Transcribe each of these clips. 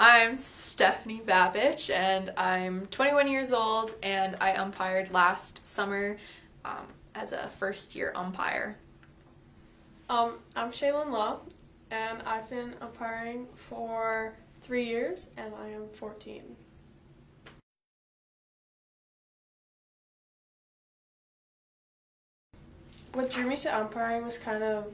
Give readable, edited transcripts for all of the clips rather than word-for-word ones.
I'm Stephanie Babich, and I'm 21 years old, and I umpired last summer as a first-year umpire. I'm Shaylin Law, and I've been umpiring for 3 years, and I am 14. What drew me to umpiring was kind of,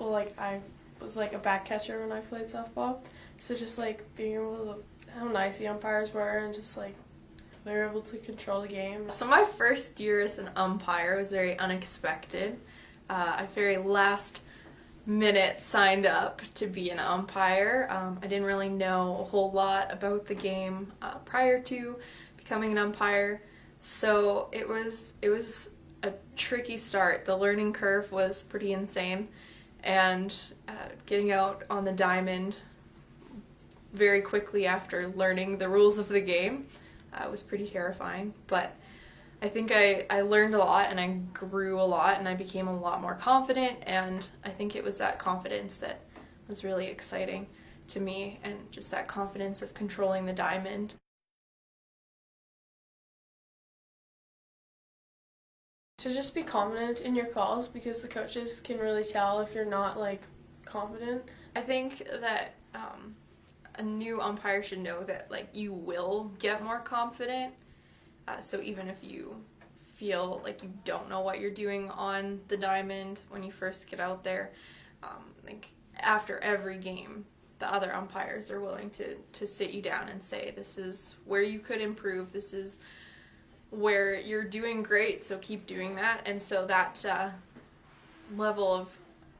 I was like a back catcher when I played softball. So just like being able to, how nice the umpires were, and just like they were able to control the game. So my first year as an umpire was very unexpected. I very last minute signed up to be an umpire. I didn't really know a whole lot about the game prior to becoming an umpire, so it was a tricky start. The learning curve was pretty insane, and getting out on the diamond very quickly after learning the rules of the game was pretty terrifying. But I think I learned a lot, and I grew a lot, and I became a lot more confident, and I think it was that confidence that was really exciting to me, and just that confidence of controlling the diamond. To just be confident in your calls, because the coaches can really tell if you're not like confident. I think that a new umpire should know that like you will get more confident. So even if you feel like you don't know what you're doing on the diamond when you first get out there, like after every game, the other umpires are willing to sit you down and say, this is where you could improve, this is where you're doing great, so keep doing that. And so that level of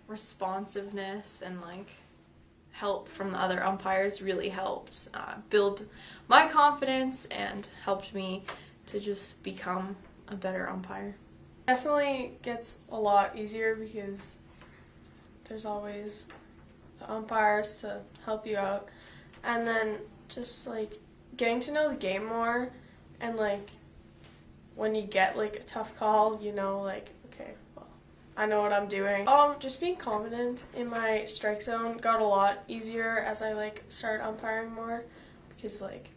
responsiveness and like help from the other umpires really helped build my confidence and helped me to just become a better umpire. Definitely gets a lot easier because there's always the umpires to help you out, and then just like getting to know the game more, and like when you get like a tough call, you know, like, okay, well, I know what I'm doing. Just being confident in my strike zone got a lot easier as I like started umpiring more, because like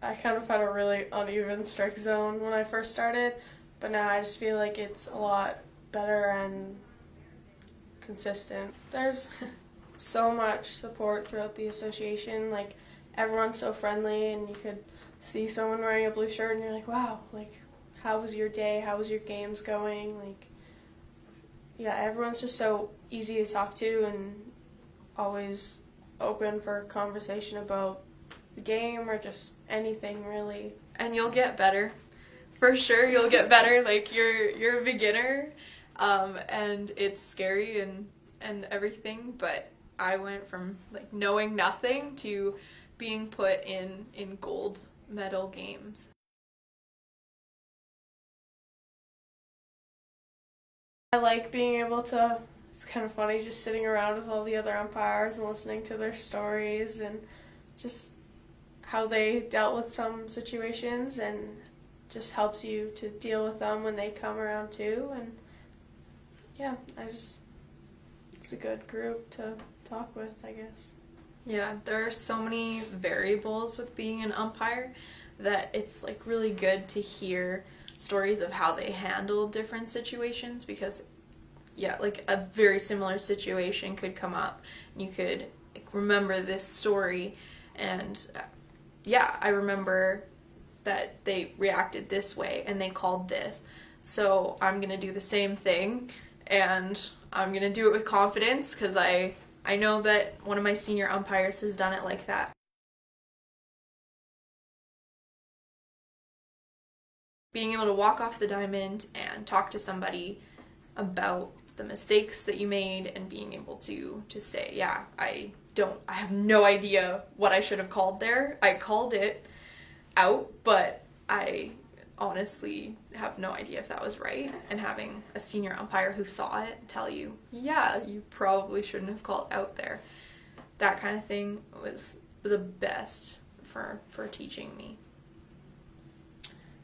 I kind of had a really uneven strike zone when I first started, but now I just feel like it's a lot better and consistent. There's so much support throughout the association. Like everyone's so friendly, and you could see someone wearing a blue shirt and you're like, wow, like how was your day? How was your games going? Like, yeah, everyone's just so easy to talk to and always open for conversation about the game or just anything really. And you'll get better. For sure, you'll get better. Like you're a beginner, and it's scary and everything, but I went from like knowing nothing to being put in gold medal games. I like being able to, it's kind of funny just sitting around with all the other umpires and listening to their stories and just how they dealt with some situations, and just helps you to deal with them when they come around too. And yeah, it's a good group to talk with, I guess. Yeah, there are so many variables with being an umpire that it's like really good to hear stories of how they handle different situations, because yeah, like a very similar situation could come up and you could like remember this story, and yeah, I remember that they reacted this way and they called this, so I'm gonna do the same thing, and I'm gonna do it with confidence because I know that one of my senior umpires has done it like that. Being able to walk off the diamond and talk to somebody about the mistakes that you made, and being able to say, yeah, I have no idea what I should have called there. I called it out, but I honestly have no idea if that was right. And having a senior umpire who saw it tell you, yeah, you probably shouldn't have called out there. That kind of thing was the best for teaching me.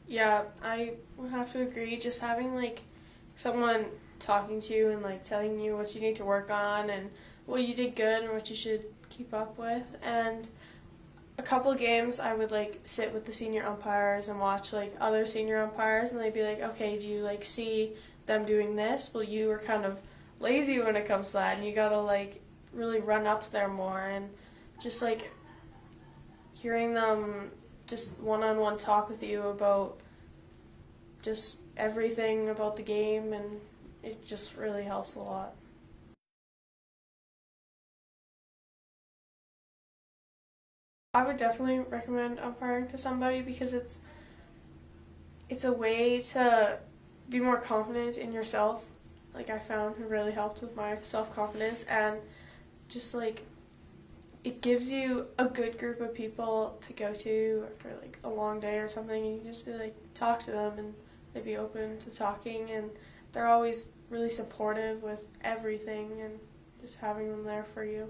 Yeah, I would have to agree. Just having like someone talking to you and like telling you what you need to work on and what you did good and what you should keep up with, and a couple games I would like sit with the senior umpires and watch like other senior umpires, and they'd be like, okay, do you like see them doing this? Well, you were kind of lazy when it comes to that, and you gotta like really run up there more, and just like hearing them just one-on-one talk with you about just everything about the game, and it just really helps a lot. I would definitely recommend umpiring to somebody because it's a way to be more confident in yourself. Like I found it really helped with my self-confidence, and just like it gives you a good group of people to go to after like a long day or something, and you can just be like talk to them and they'd be open to talking, and they're always really supportive with everything, and just having them there for you.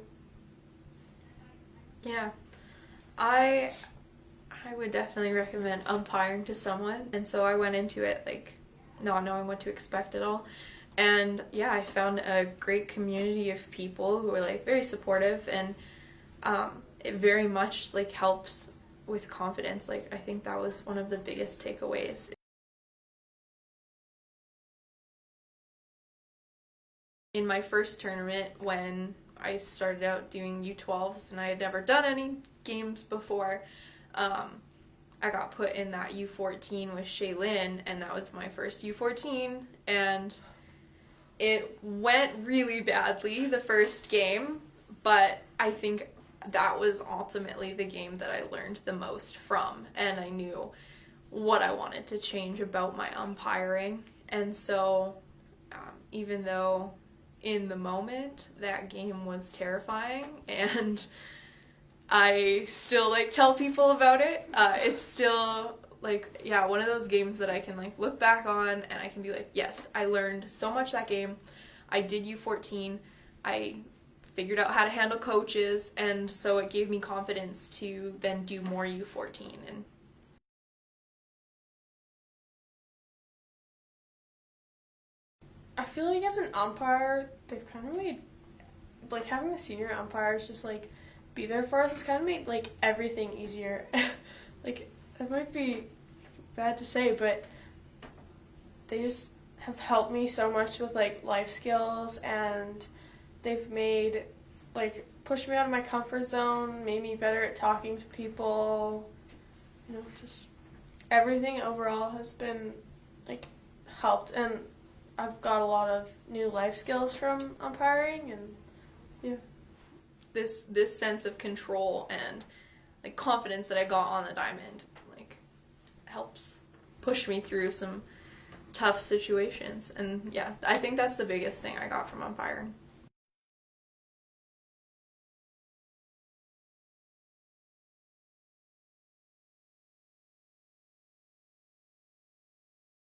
Yeah. I would definitely recommend umpiring to someone, and so I went into it like not knowing what to expect at all. And yeah, I found a great community of people who were like very supportive, and it very much like helps with confidence. Like I think that was one of the biggest takeaways. In my first tournament, when I started out doing U12s and I had never done any games before, I got put in that U14 with Shaylin, and that was my first U14, and it went really badly the first game, but I think that was ultimately the game that I learned the most from, and I knew what I wanted to change about my umpiring. And so even though in the moment that game was terrifying and I still like tell people about it, it's still like, yeah, one of those games that I can like look back on and I can be like, yes, I learned so much that game. I did U14. I figured out how to handle coaches, and so it gave me confidence to then do more U14. And I feel like as an umpire, they've kind of made like having the senior umpires just like be there for us. It's kind of made like everything easier. Like that might be bad to say, but they just have helped me so much with like life skills, and they've made like pushed me out of my comfort zone, made me better at talking to people. You know, just everything overall has been like helped, and I've got a lot of new life skills from umpiring, and yeah. this sense of control and like confidence that I got on the diamond like helps push me through some tough situations. And yeah, I think that's the biggest thing I got from umpiring.